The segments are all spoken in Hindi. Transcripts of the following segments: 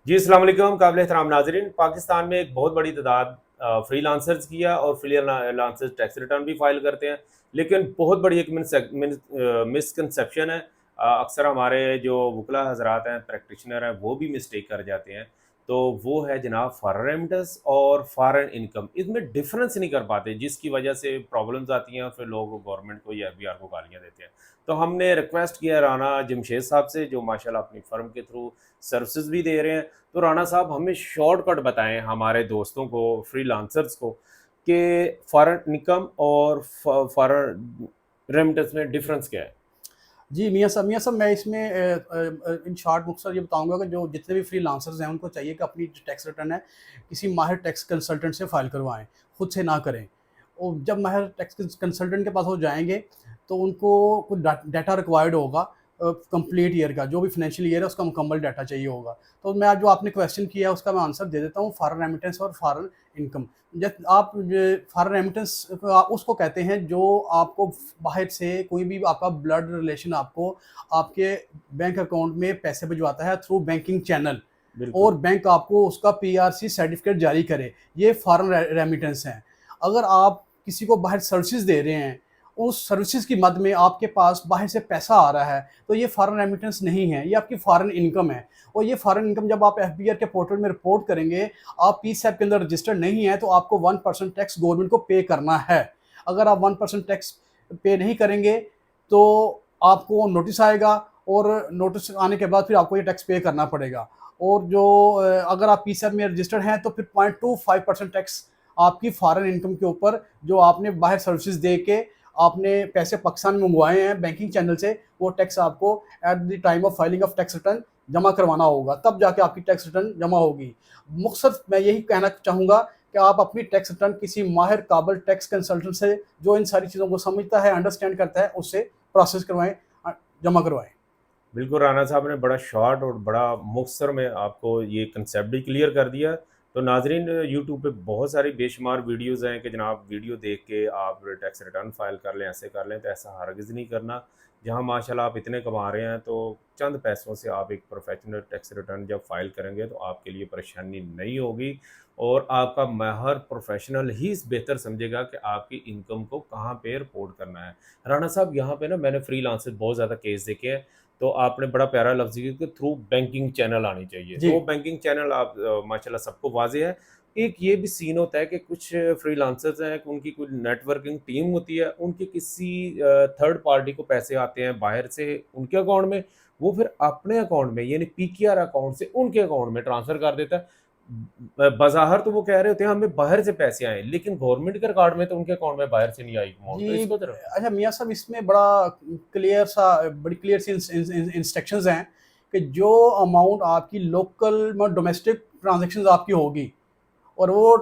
जी, अस्सलाम वालेकुम काबिल एहतराम नाज़रीन। पाकिस्तान में एक बहुत बड़ी तादाद फ्रीलांसर्स की है और फ्रीलांसर्स टैक्स रिटर्न भी फाइल करते हैं। लेकिन बहुत बड़ी एक मिसकंसेप्शन है। अक्सर हमारे जो वकला हज़रात हैं, प्रैक्टिशनर हैं, वो भी मिस्टेक कर जाते हैं। तो वो है जनाब फॉरेन रेमिटेंस और फॉरेन इनकम, इसमें डिफरेंस नहीं कर पाते, जिसकी वजह से प्रॉब्लम्स आती हैं और फिर लोग गवर्नमेंट को या एफबीआर को गालियाँ देते हैं। तो हमने रिक्वेस्ट किया राना जमशेद साहब से, जो माशाल्लाह अपनी फर्म के थ्रू सर्विसेज भी दे रहे हैं। तो राणा साहब हमें शॉर्टकट बताएं हमारे दोस्तों को, फ्रीलांसर्स को, कि फॉरेन इनकम और फॉरेन रेमिटेंस में डिफरेंस क्या है। जी मियाँ साहब मैं इसमें इन शॉर्ट मुख्तसर ये बताऊंगा कि जो जितने भी फ्रीलांसर्स हैं उनको चाहिए कि अपनी जो टैक्स रिटर्न है किसी माहिर टैक्स कंसल्टेंट से फाइल करवाएं, खुद से ना करें। और जब माहिर टैक्स कंसल्टेंट के पास वो जाएंगे तो उनको कुछ डाटा रिक्वायर्ड होगा, कंप्लीट ईयर का जो भी फाइनेंशियल ईयर है उसका मुकम्मल डाटा चाहिए होगा। तो मैं जो आपने क्वेश्चन किया है उसका मैं आंसर दे देता हूँ। फॉरेन रेमिटेंस और फॉरेन इनकम, जब आप फॉरेन रेमिटेंस उसको कहते हैं जो आपको बाहर से कोई भी आपका ब्लड रिलेशन आपको आपके बैंक अकाउंट में पैसे भिजवाता है थ्रू बैंकिंग चैनल, बिल्कुल। और बैंक आपको उसका पीआरसी सर्टिफिकेट जारी करे, ये फॉरेन रेमिटेंस है। अगर आप किसी को बाहर सर्विसेज दे रहे हैं, उस सर्विसेज की मद में आपके पास बाहर से पैसा आ रहा है, तो ये फॉरेन रेमिटेंस नहीं है, ये आपकी फॉरेन इनकम है। और ये फॉरेन इनकम जब आप एफबीआर के पोर्टल में रिपोर्ट करेंगे, आप पीसैप के अंदर रजिस्टर्ड नहीं है, तो आपको 1% टैक्स गवर्नमेंट को पे करना है। अगर आप 1% टैक्स पे नहीं करेंगे तो आपको नोटिस आएगा, और नोटिस आने के बाद फिर आपको ये टैक्स पे करना पड़ेगा। और जो अगर आप पीसैप में रजिस्टर्ड हैं तो फिर 0.25% टैक्स आपकी फॉरेन इनकम के ऊपर, जो आपने बाहर सर्विसेज दे के आपने पैसे पाकिस्तान में मंगवाए हैं बैंकिंग चैनल से, वो टैक्स आपको at the time of filing of tax return जमा करवाना होगा, तब जाके आपकी टैक्स रिटर्न जमा होगी। मकसद मैं यही कहना चाहूँगा कि आप अपनी टैक्स रिटर्न किसी माहिर काबिल टैक्स कंसल्टेंट से, जो इन सारी चीज़ों को समझता है, अंडरस्टैंड करता है, उससे प्रोसेस करवाएं, जमा करवाएं। बिल्कुल, राना साहब ने बड़ा शॉर्ट और बड़ा मुख्तसर में आपको ये कंसेप्ट भी क्लियर कर दिया। तो नाज़रीन, यूट्यूब पे बहुत सारी बेशुमार वीडियोज़ हैं कि जनाब वीडियो देख के आप टैक्स रिटर्न फ़ाइल कर लें, ऐसे कर लें, तो ऐसा हरगिज़ नहीं करना। जहाँ माशाल्लाह आप इतने कमा रहे हैं, तो चंद पैसों से आप एक प्रोफेशनल टैक्स रिटर्न जब फ़ाइल करेंगे तो आपके लिए परेशानी नहीं होगी, और आपका माहिर प्रोफेशनल ही बेहतर समझेगा कि आपकी इनकम को कहाँ पे रिपोर्ट करना है। राना साहब, यहाँ पे ना मैंने फ्रीलांसर बहुत ज़्यादा केस देखे हैं। तो आपने बड़ा प्यारा लफ्ज़ किया कि थ्रू बैंकिंग चैनल आनी चाहिए। जी। तो वो बैंकिंग चैनल आप माशाल्लाह सबको वाज़ेह है। एक ये भी सीन होता है कि कुछ फ्रीलांसर्स हैं, उनकी कोई नेटवर्किंग टीम होती है, उनके किसी थर्ड पार्टी को पैसे आते हैं बाहर से उनके अकाउंट में, वो फिर अपने अकाउंट में यानी पीकेआर अकाउंट से उनके अकाउंट में ट्रांसफ़र कर देता है। बज़ाहिर तो वो कह रहे होते हैं हमें बाहर से पैसे आए, लेकिन गवर्नमेंट के रिकॉर्ड में तो उनके अकाउंट में बाहर से नहीं आई अमाउंट, तो जी, इसको ज़रा। अच्छा मियाँ साहब, इसमें बड़ी क्लियर सी इंस्ट्रक्शंस हैं कि जो अमाउंट आपकी लोकल डोमेस्टिक ट्रांजैक्शंस आपकी होगी, और वो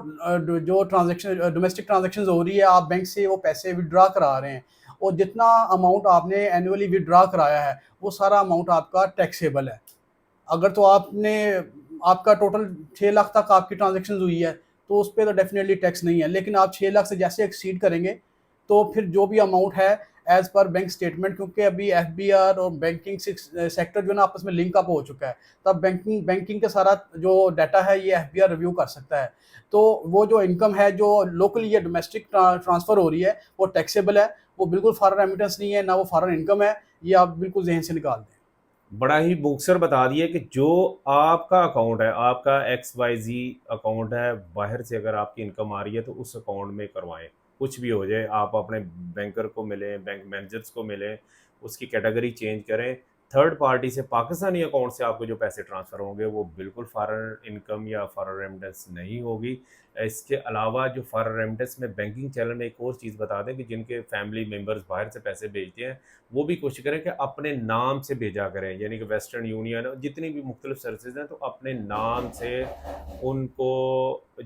जो ट्रांजैक्शन डोमेस्टिक ट्रांजैक्शंस हो रही है, आप बैंक से वो पैसे विड्रा करा रहे हैं, और जितना अमाउंट आपने एनुअली विड्रा कराया है वो सारा अमाउंट आपका टैक्सेबल है। अगर तो आपने आपका टोटल 6 लाख तक आपकी ट्रांजैक्शन हुई है, तो उस पे तो डेफिनेटली टैक्स नहीं है। लेकिन आप 6 लाख से जैसे एक्सीड करेंगे, तो फिर जो भी अमाउंट है एज़ पर बैंक स्टेटमेंट, क्योंकि अभी एफबीआर और बैंकिंग सेक्टर जो है ना आपस में लिंक अप हो चुका है, तब बैंकिंग बैंकिंग का सारा जो डाटा है ये एफबीआर रिव्यू कर सकता है। तो वो जो इनकम है जो लोकली या डोमेस्टिक ट्रांसफ़र हो रही है वो टैक्सेबल है, वो बिल्कुल फॉरेन रेमिटेंस नहीं है, ना वो फॉरेन इनकम है। ये आप बिल्कुल ज़हन से निकाल दें। बड़ा ही मुखसर बता दिया कि जो आपका अकाउंट है, आपका एक्स वाई जी अकाउंट है, बाहर से अगर आपकी इनकम आ रही है तो उस अकाउंट में करवाएं। कुछ भी हो जाए, आप अपने बैंकर को मिलें, बैंक मैनेजर्स को मिलें, उसकी कैटेगरी चेंज करें। थर्ड पार्टी से पाकिस्तानी अकाउंट से आपको जो पैसे ट्रांसफ़र होंगे वो बिल्कुल फॉरेन इनकम या फॉरेन रेमिटेंस नहीं होगी। इसके अलावा जो फॉरेन रेमिटेंस में बैंकिंग चैनल में एक और चीज़ बता दें कि जिनके फैमिली मेम्बर्स बाहर से पैसे भेजते हैं, वो भी कोशिश करें कि अपने नाम से भेजा करें, यानी कि वेस्टर्न यूनियन जितनी भी मुख्तलिफ सर्विसेज हैं, तो अपने नाम से उनको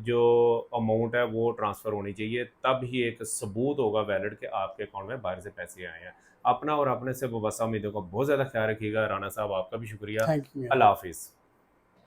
जो अमाउंट है वो ट्रांसफ़र होनी चाहिए, तब ही एक सबूत होगा वैलिड कि आपके अकाउंट में बाहर से पैसे आए हैं। अपना और अपने से वसा उम्मीदों का बहुत ज़्यादा ख्याल रखिएगा। राना साहब, आपका भी शुक्रिया। Thank you. अल्लाह हाफिज़।